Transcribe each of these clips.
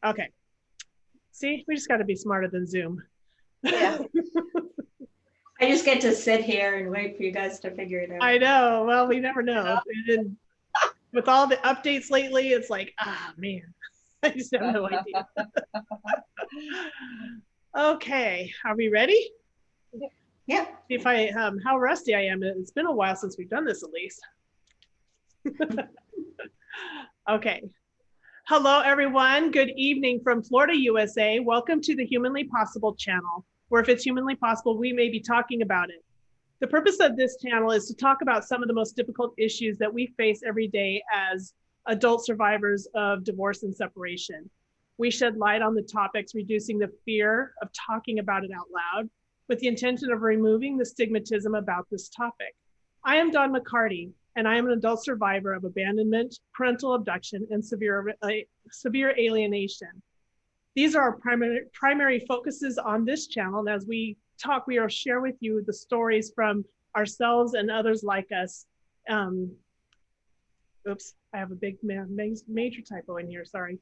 Okay. See, we just got to be smarter than Zoom. Yeah. I just get to sit here and wait for you guys to figure it out. I know. Well, we never know. And with all the updates lately, it's like, man, I just have no idea. Okay. Are we ready? Yeah. See if I, how rusty I am. It's been a while since we've done this, at least. Okay. Hello, everyone. Good evening from Florida, USA. Welcome to the Humanly Possible channel, where if it's humanly possible, we may be talking about it. The purpose of this channel is to talk about some of the most difficult issues that we face every day as adult survivors of divorce and separation. We shed light on the topics, reducing the fear of talking about it out loud, with the intention of removing the stigmatism about this topic. I am Dawn McCarty, and I am an adult survivor of abandonment, parental abduction, and severe alienation. These are our primary focuses on this channel. And as we talk, we will share with you the stories from ourselves and others like us. Oops, I have a big major typo in here, sorry.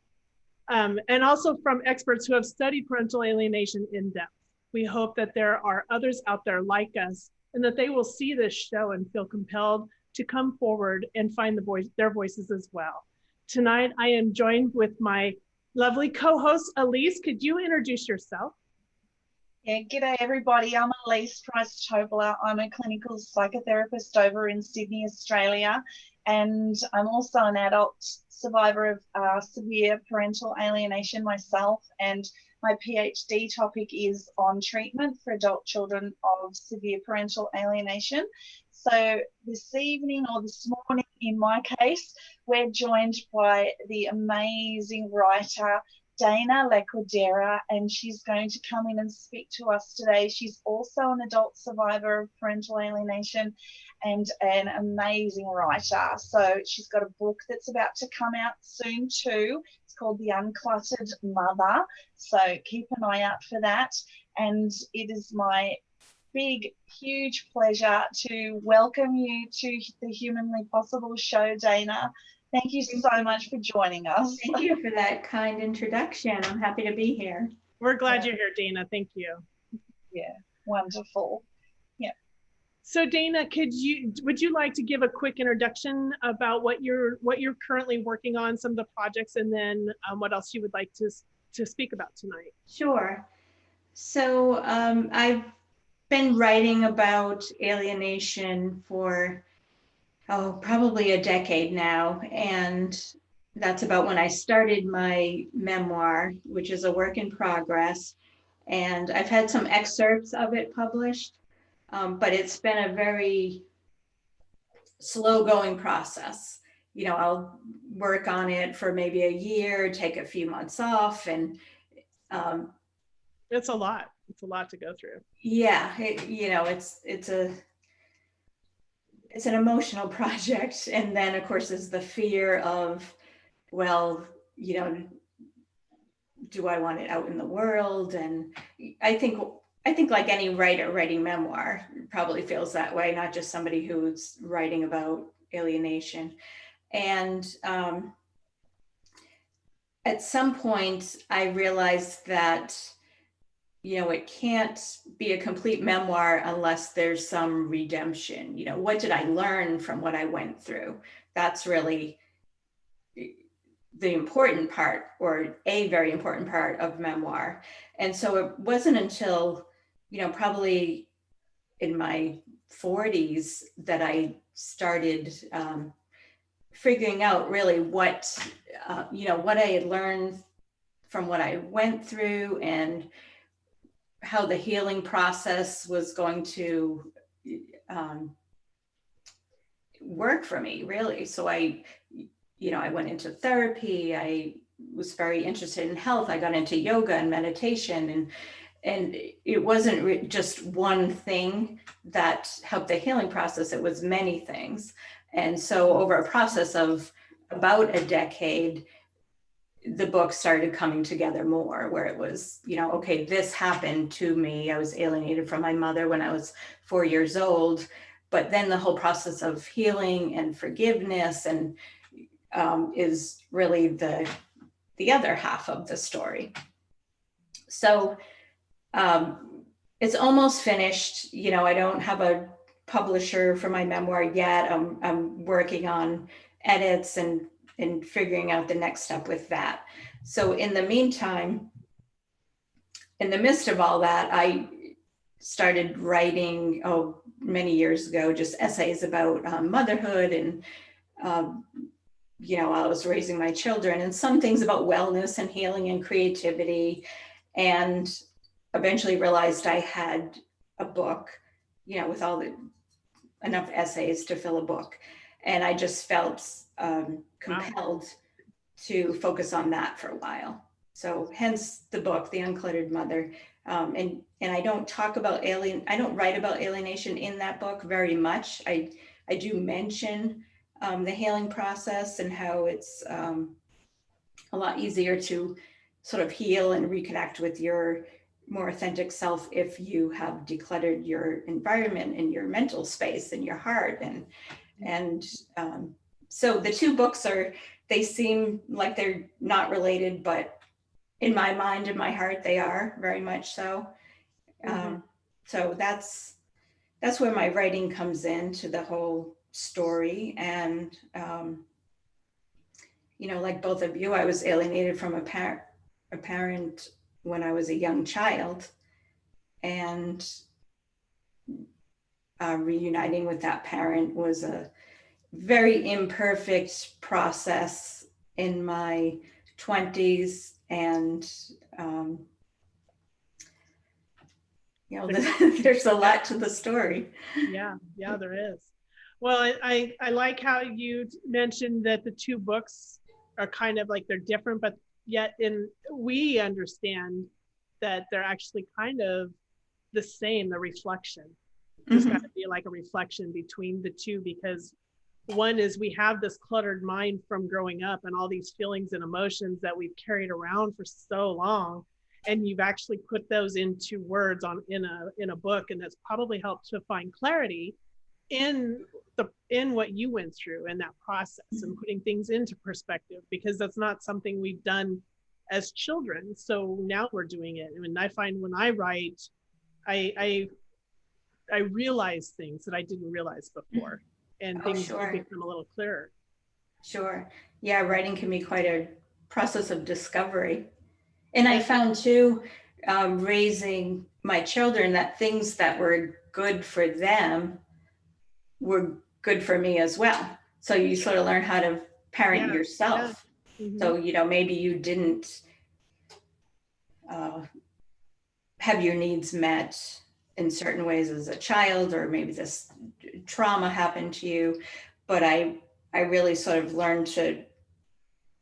And also from experts who have studied parental alienation in depth. We hope that there are others out there like us and that they will see this show and feel compelled to come forward and find their voices as well. Tonight, I am joined with my lovely co-host, Elise. Could you introduce yourself? Yeah, g'day everybody. I'm Elise Price-Tovola. I'm a clinical psychotherapist over in Sydney, Australia, and I'm also an adult survivor of severe parental alienation myself, and my PhD topic is on treatment for adult children of severe parental alienation. So this evening, or this morning in my case, we're joined by the amazing writer Dana Lacordera, and she's going to come in and speak to us today. She's also an adult survivor of parental alienation and an amazing writer. So she's got a book that's about to come out soon too. It's called The Uncluttered Mother. So keep an eye out for that. And it is my big, huge pleasure to welcome you to the Humanly Possible show, Dana. Thank you so much for joining us. Thank you for that kind introduction. I'm happy to be here. We're glad you're here, Dana. Thank you. Yeah, wonderful. Yeah. So Dana, would you like to give a quick introduction about what you're currently working on, some of the projects, and then what else you would like to speak about tonight? Sure. So I've been writing about alienation for probably a decade now, and that's about when I started my memoir, which is a work in progress, and I've had some excerpts of it published, but it's been a very slow going process. You know, I'll work on it for maybe a year, take a few months off, and it's a lot. It's a lot to go through. Yeah, it's an emotional project. And then of course there's the fear of, well, you know, do I want it out in the world? And I think like any writer writing memoir probably feels that way, not just somebody who's writing about alienation. And at some point I realized that, you know, it can't be a complete memoir unless there's some redemption. You know, what did I learn from what I went through? That's really the important part, or a very important part of memoir. And so it wasn't until, you know, probably in my 40s that I started figuring out really what, what I had learned from what I went through and how the healing process was going to work for me, really. So I went into therapy. I was very interested in health. I got into yoga and meditation, and it wasn't just one thing that helped the healing process. It was many things. And so over a process of about a decade, the book started coming together more, where it was, you know, okay, this happened to me. I was alienated from my mother when I was 4 years old, but then the whole process of healing and forgiveness and is really the the other half of the story. So it's almost finished. You know, I don't have a publisher for my memoir yet. I'm working on edits and figuring out the next step with that. So in the meantime, in the midst of all that, I started writing, many years ago, just essays about motherhood and, you know, I was raising my children, and some things about wellness and healing and creativity, and eventually realized I had a book, you know, with enough essays to fill a book. And I just felt compelled to focus on that for a while. So hence the book, The Uncluttered Mother. And I don't talk about I don't write about alienation in that book very much. I do mention the healing process and how it's a lot easier to sort of heal and reconnect with your more authentic self if you have decluttered your environment and your mental space and your heart. And so the two books they seem like they're not related, but in my mind and my heart, they are very much so. So that's where my writing comes into the whole story. And, you know, like both of you, I was alienated from a parent when I was a young child, and reuniting with that parent was a very imperfect process in my 20s. And, you know, there's a lot to the story. Yeah, there is. Well, I like how you mentioned that the two books are kind of like they're different, but yet we understand that they're actually kind of the same, the reflection. There's got to be like a reflection between the two, because one is we have this cluttered mind from growing up and all these feelings and emotions that we've carried around for so long, and you've actually put those into words in a book, and that's probably helped to find clarity in what you went through in that process, and putting things into perspective, because that's not something we've done as children. So now we're doing it. I mean, I find when I write, I realize things that I didn't realize before, and things become a little clearer. Sure. Yeah, writing can be quite a process of discovery. And I found too, raising my children, that things that were good for them were good for me as well. So you sort of learn how to parent yourself. So, you know, maybe you didn't have your needs met in certain ways as a child, or maybe this trauma happened to you, but I really sort of learned to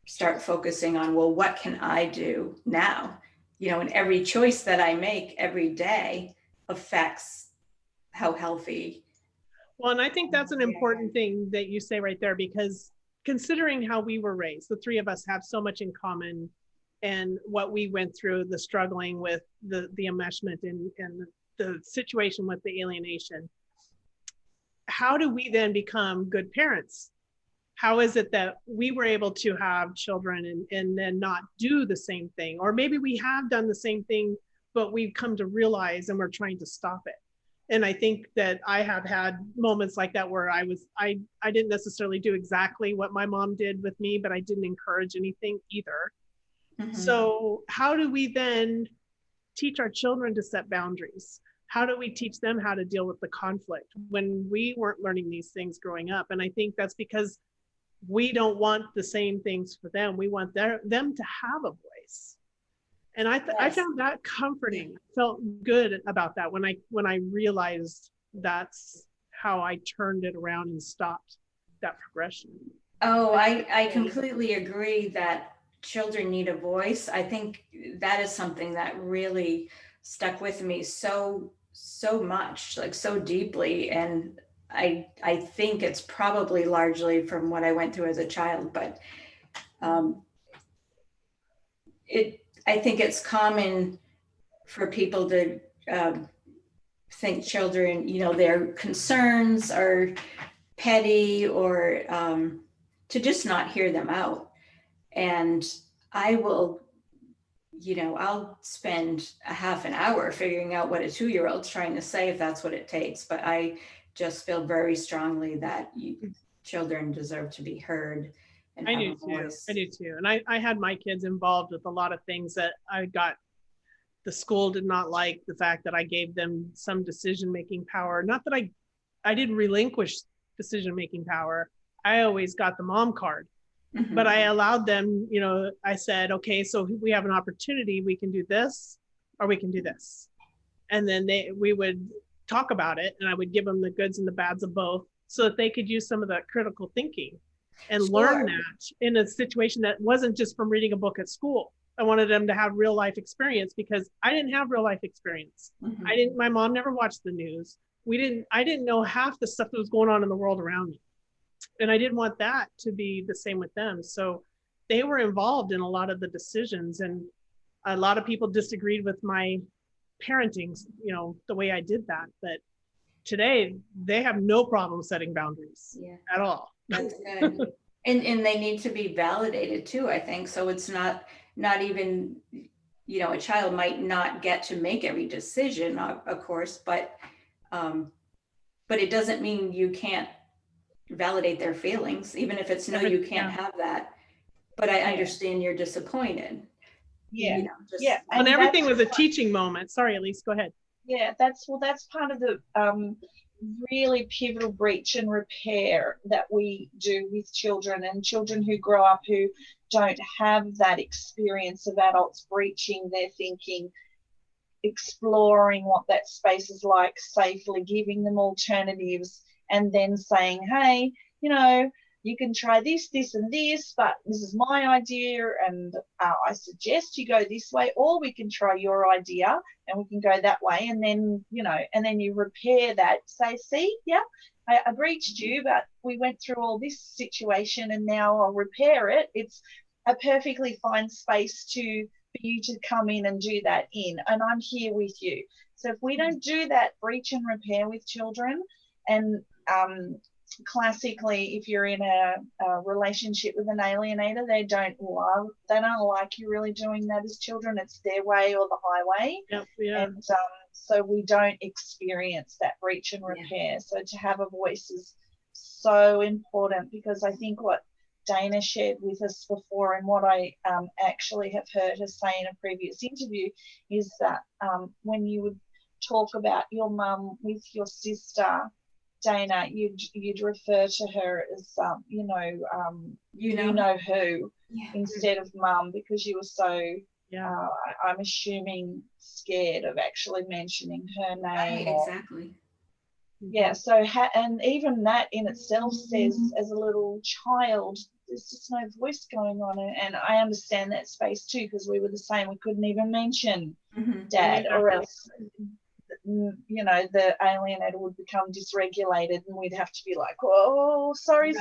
start focusing on, well, what can I do now? You know, and every choice that I make every day affects how healthy. Well, and I think that's an important thing that you say right there, because considering how we were raised, the three of us have so much in common, and what we went through, the struggling with the enmeshment and the situation with the alienation. How do we then become good parents? How is it that we were able to have children and then not do the same thing? Or maybe we have done the same thing, but we've come to realize and we're trying to stop it. And I think that I have had moments like that where I didn't necessarily do exactly what my mom did with me, but I didn't encourage anything either. So how do we then teach our children to set boundaries? How do we teach them how to deal with the conflict when we weren't learning these things growing up? And I think that's because we don't want the same things for them. We want them to have a voice. And I found that comforting. I felt good about that when I realized that's how I turned it around and stopped that progression. Oh, I completely agree that children need a voice. I think that is something that really stuck with me so much, like so deeply. And I think it's probably largely from what I went through as a child, but I think it's common for people to think children, you know, their concerns are petty, or to just not hear them out. And I will, I'll spend a half an hour figuring out what a 2-year-old's trying to say if that's what it takes. But I just feel very strongly that children deserve to be heard and I have do a too. voice. I do too. And I had my kids involved with a lot of things that the school did not like the fact that I gave them some decision-making power. Not that I didn't relinquish decision-making power. I always got the mom card, but I allowed them, I said, okay, so we have an opportunity, we can do this or we can do this. And then we would talk about it, and I would give them the goods and the bads of both so that they could use some of that critical thinking and learn that in a situation that wasn't just from reading a book at school. I wanted them to have real life experience because I didn't have real life experience. My mom never watched the news. I didn't know half the stuff that was going on in the world around me. And I didn't want that to be the same with them. So they were involved in a lot of the decisions, and a lot of people disagreed with my parenting, the way I did that. But today they have no problem setting boundaries at all. That's good. And they need to be validated too, I think. So it's not even, a child might not get to make every decision, of course, but it doesn't mean you can't validate their feelings, even if it's no, you can't have that. But I understand you're disappointed. Yeah. And everything was a teaching moment. Sorry, Elise, go ahead. Yeah, that's part of the really pivotal breach and repair that we do with children, and children who grow up who don't have that experience of adults breaching their thinking, exploring what that space is like safely, giving them alternatives, and then saying, hey, you can try this, this, and this, but this is my idea, and I suggest you go this way, or we can try your idea and we can go that way. And then, and then you repair that, say, see, I breached you, but we went through all this situation and now I'll repair it. It's a perfectly fine space for you to come in and do that in, and I'm here with you. So if we don't do that breach and repair with children, and classically, if you're in a relationship with an alienator, they don't like you really doing that as children. It's their way or the highway. And so we don't experience that breach and repair. So to have a voice is so important, because I think what Dana shared with us before, and what I actually have heard her say in a previous interview, is that when you would talk about your mum with your sister, Dana, you'd refer to her as you know who, instead of mum, because you were so I'm assuming scared of actually mentioning her name. Right, exactly. Yeah, so and even that in itself says, as a little child, there's just no voice going on, and I understand that space too, because we were the same. We couldn't even mention Dad, or else the alienator would become dysregulated, and we'd have to be like, oh, sorry,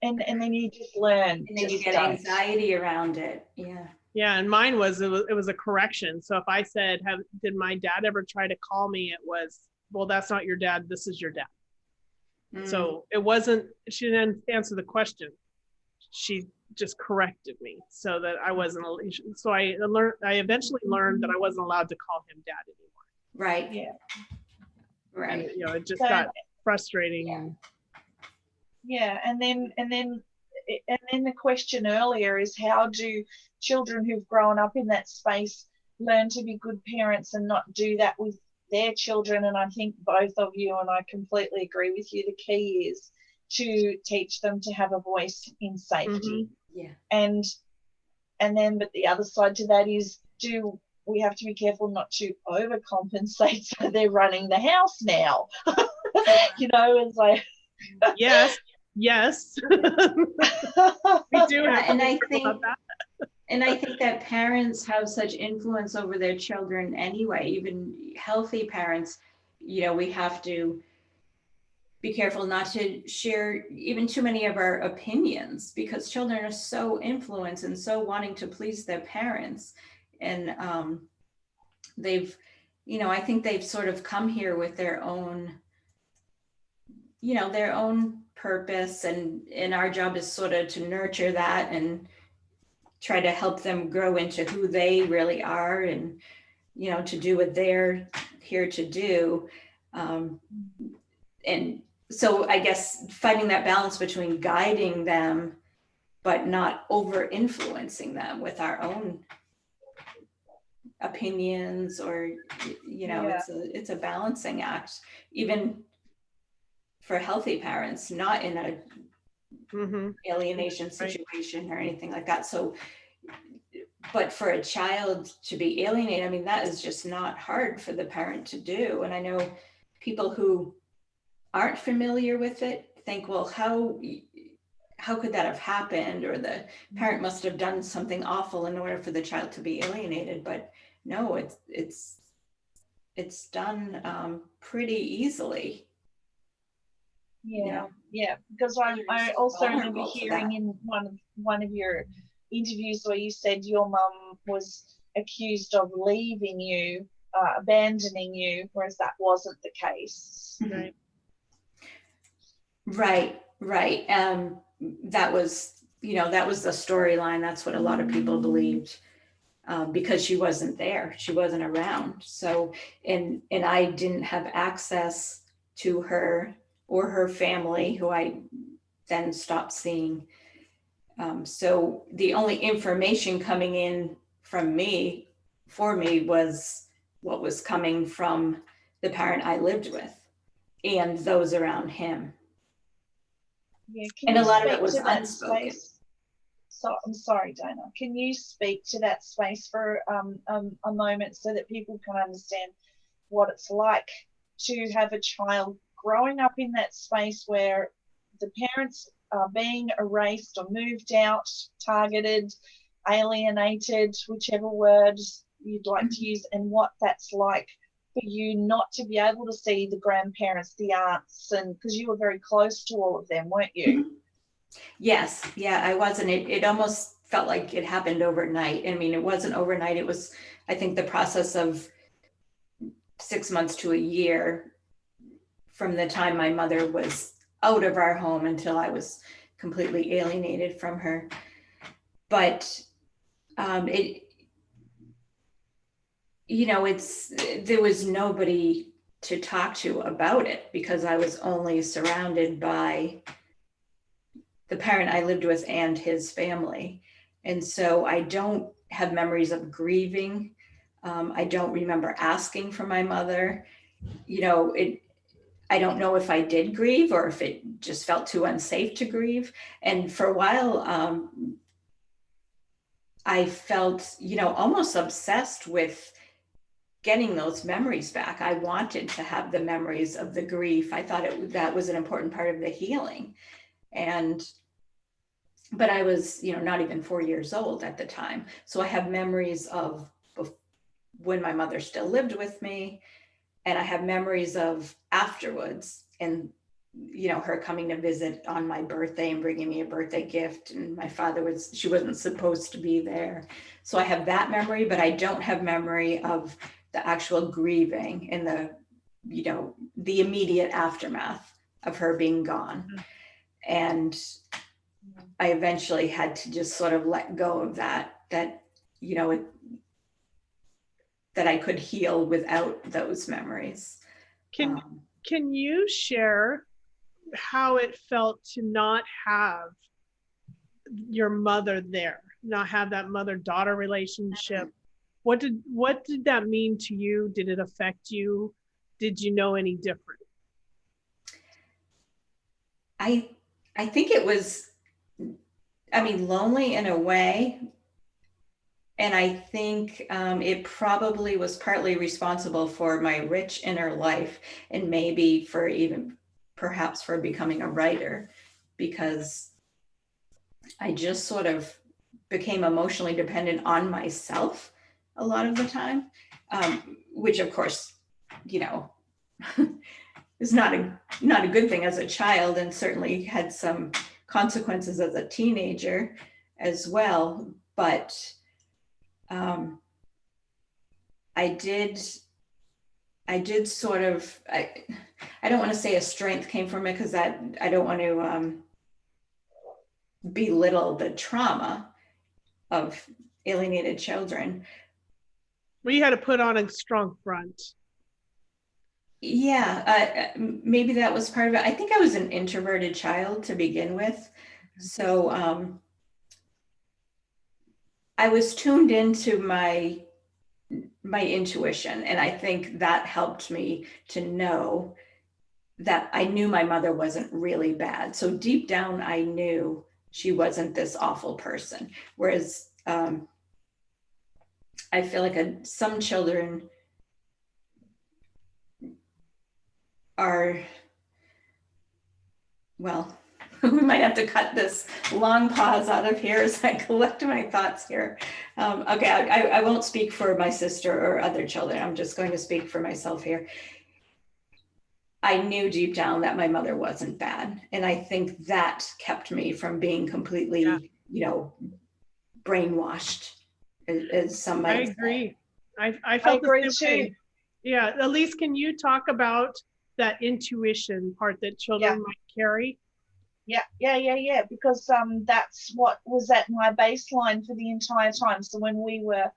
and then you just learn, and then you get anxiety around it. And mine was, it was a correction. So if I said, did my dad ever try to call me, it was, well, that's not your dad, this is your dad. So it wasn't, she didn't answer the question, she just corrected me so that I wasn't, so I eventually learned that I wasn't allowed to call him dad anymore. Right. Yeah. Right. And, it just got frustrating. And then the question earlier is, how do children who've grown up in that space learn to be good parents and not do that with their children? And I think both of you, and I completely agree with you, the key is to teach them to have a voice in safety. And then, but the other side to that is, we have to be careful not to overcompensate so they're running the house now. It's like yes we do have and I think that parents have such influence over their children anyway. Even healthy parents, we have to be careful not to share even too many of our opinions, because children are so influenced and so wanting to please their parents. And I think they've sort of come here with their own, their own purpose, and our job is sort of to nurture that and try to help them grow into who they really are, and, to do what they're here to do. And so I guess finding that balance between guiding them, but not over influencing them with our own opinions, or, it's a balancing act, even for healthy parents, not in a alienation situation or anything like that. So, but for a child to be alienated, I mean, that is just not hard for the parent to do. And I know people who aren't familiar with it think, well, how could that have happened? Or the parent must have done something awful in order for the child to be alienated. But no, it's done pretty easily. Yeah, because I also remember hearing in one of your interviews where you said your mum was accused of leaving you, abandoning you, whereas that wasn't the case. Right. That was the storyline. That's what a lot of people believed, because she wasn't there, she wasn't around. So, and I didn't have access to her or her family, who I then stopped seeing. So the only information coming in for me was what was coming from the parent I lived with and those around him. Yeah, and a lot of it was unspoken. So I'm sorry, Dana. Can you speak to that space for a moment so that people can understand what it's like to have a child growing up in that space where the parents are being erased or moved out, targeted, alienated, whichever word you'd like to use, and what that's like for you not to be able to see the grandparents, the aunts, and because you were very close to all of them, weren't you? Yes, yeah, I was, and it almost felt like it happened overnight. I mean, it wasn't overnight. It was, I think, the process of 6 months to a year from the time my mother was out of our home until I was completely alienated from her. But there was nobody to talk to about it, because I was only surrounded by the parent I lived with and his family. And so I don't have memories of grieving. I don't remember asking for my mother. I don't know if I did grieve or if it just felt too unsafe to grieve. And for a while, I felt, almost obsessed with getting those memories back. I wanted to have the memories of the grief. I thought that was an important part of the healing. But I was, not even 4 years old at the time. So I have memories of when my mother still lived with me, and I have memories of afterwards, and, her coming to visit on my birthday and bringing me a birthday gift. And my father she wasn't supposed to be there. So I have that memory, but I don't have memory of the actual grieving and the immediate aftermath of her being gone. Mm-hmm. And I eventually had to just sort of let go of that that I could heal without those memories. Can you share how it felt to not have your mother there, not have that mother-daughter relationship? What did that mean to you? Did it affect you? Did you know any different? I think it was, lonely in a way. And I think it probably was partly responsible for my rich inner life, and maybe perhaps for becoming a writer, because I just sort of became emotionally dependent on myself a lot of the time, which of course, is not a good thing as a child, and certainly had some consequences as a teenager as well. But I did sort of, I don't want to say a strength came from it, because I don't want to belittle the trauma, of alienated children. Well, you had to put on a strong front. Yeah, maybe that was part of it. I think I was an introverted child to begin with. So I was tuned into my intuition, and I think that helped me to know that I knew my mother wasn't really bad. So deep down, I knew she wasn't this awful person. Whereas I feel like some children are, well, we might have to cut this long pause out of here as I collect my thoughts here. Okay, I won't speak for my sister or other children. I'm just going to speak for myself here. I knew deep down that my mother wasn't bad. And I think that kept me from being completely, brainwashed, as some might say. I agree. I felt agree the same too. way. Yeah, Elise, can you talk about that intuition part that children might carry? Yeah. Because that's what was at my baseline for the entire time. So when we were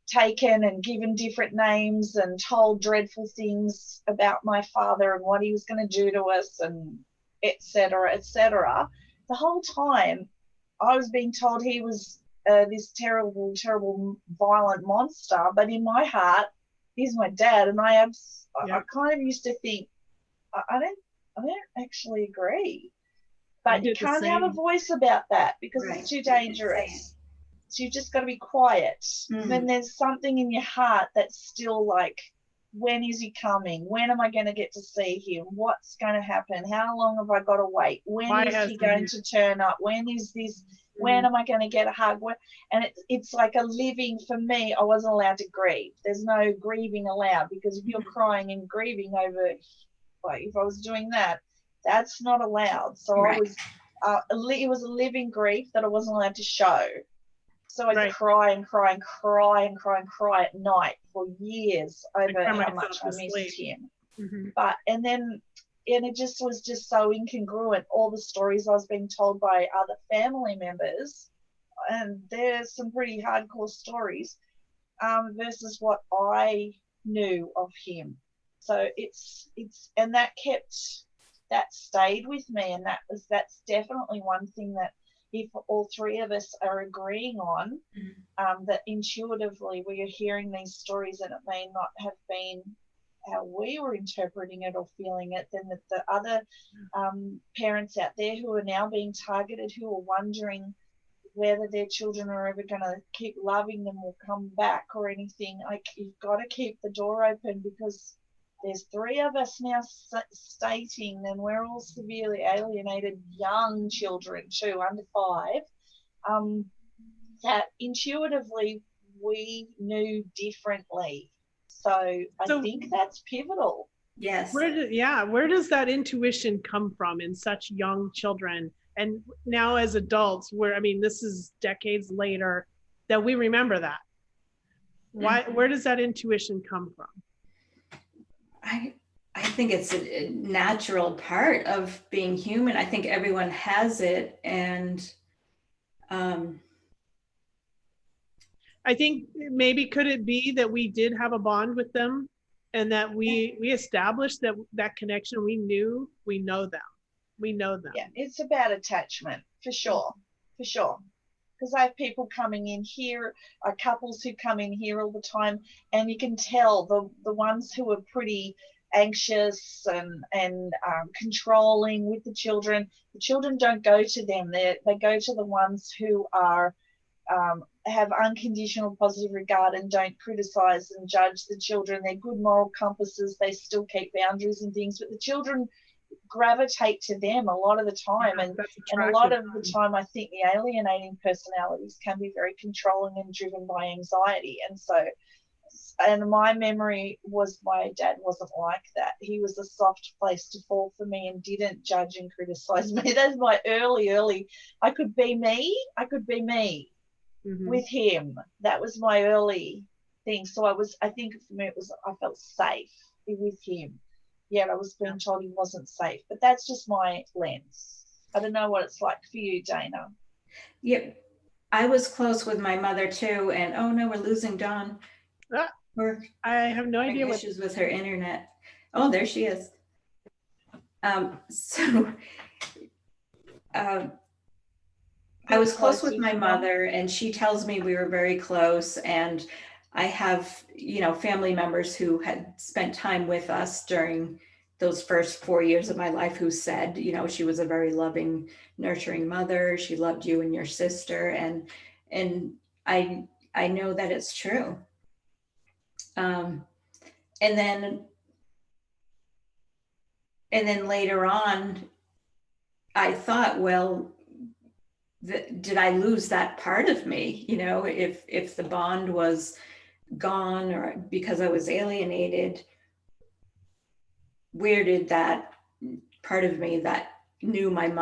taken and given different names and told dreadful things about my father and what he was going to do to us, and etc., the whole time I was being told he was this terrible, violent monster. But in my heart, he's my dad, and I kind of used to think, I don't actually agree. But you can't have a voice about that because it's too dangerous. So you just got to be quiet. Then there's something in your heart that's still like, when is he coming? When am I going to get to see him? What's going to happen? How long have I got to wait? When is he going to turn up? When is this? When am I going to get a hug? And it's like a living, for me, I wasn't allowed to grieve. There's no grieving allowed, because if you're crying and grieving over, like if I was doing that, that's not allowed. So I was, it was a living grief that I wasn't allowed to show. So I'd cry at night for years over how much I missed him. And it just was just so incongruent, all the stories I was being told by other family members, and there's some pretty hardcore stories, versus what I knew of him. So and that stayed with me, and that's definitely one thing that, if all three of us are agreeing on, that intuitively we are hearing these stories and it may not have been how we were interpreting it or feeling it, then the other parents out there who are now being targeted, who are wondering whether their children are ever going to keep loving them or come back or anything, you've got to keep the door open, because there's three of us now stating, and we're all severely alienated young children too, under 5, that intuitively we knew differently. So I think that's pivotal. Yes. Where does that intuition come from in such young children? And now as adults, this is decades later that we remember that. Where does that intuition come from? I think it's a natural part of being human. I think everyone has it, and I think maybe, could it be that we did have a bond with them, and that we established that connection? We know them. Yeah, it's about attachment, for sure. Because I have people coming in here, couples who come in here all the time, and you can tell the ones who are pretty anxious and controlling with the children don't go to them. They go to the ones who are have unconditional positive regard and don't criticize and judge the children. They're good moral compasses. They still keep boundaries and things, but the children gravitate to them a lot of the time, and a lot of the time I think the alienating personalities can be very controlling and driven by anxiety. And my memory was, my dad wasn't like that. He was a soft place to fall for me and didn't judge and criticize me. That's my early I could be me with him. That was my early thing. So I think for me I felt safe with him. Yet I was being told he wasn't safe. But that's just my lens. I don't know what it's like for you, Dana. Yeah, I was close with my mother too, and oh no, we're losing Dawn. Ah, We're I have no idea having what. issues with her internet. Oh, there she is. So I was close with my mother, and she tells me we were very close. And I have, family members who had spent time with us during those first 4 years of my life who said, she was a very loving, nurturing mother. She loved you and your sister. And I know that it's true. And then later on, I thought, well, did I lose that part of me? If the bond was gone or because I was alienated, where did that part of me that knew my mother